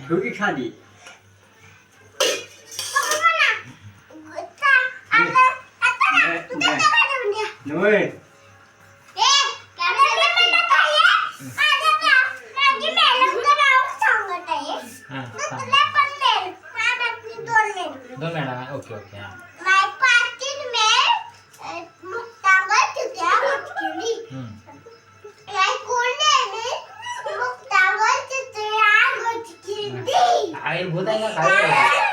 ठेवली खाली नव्हे दोन मॅडम ओके ओके हां आयुर्भूत आहे का काय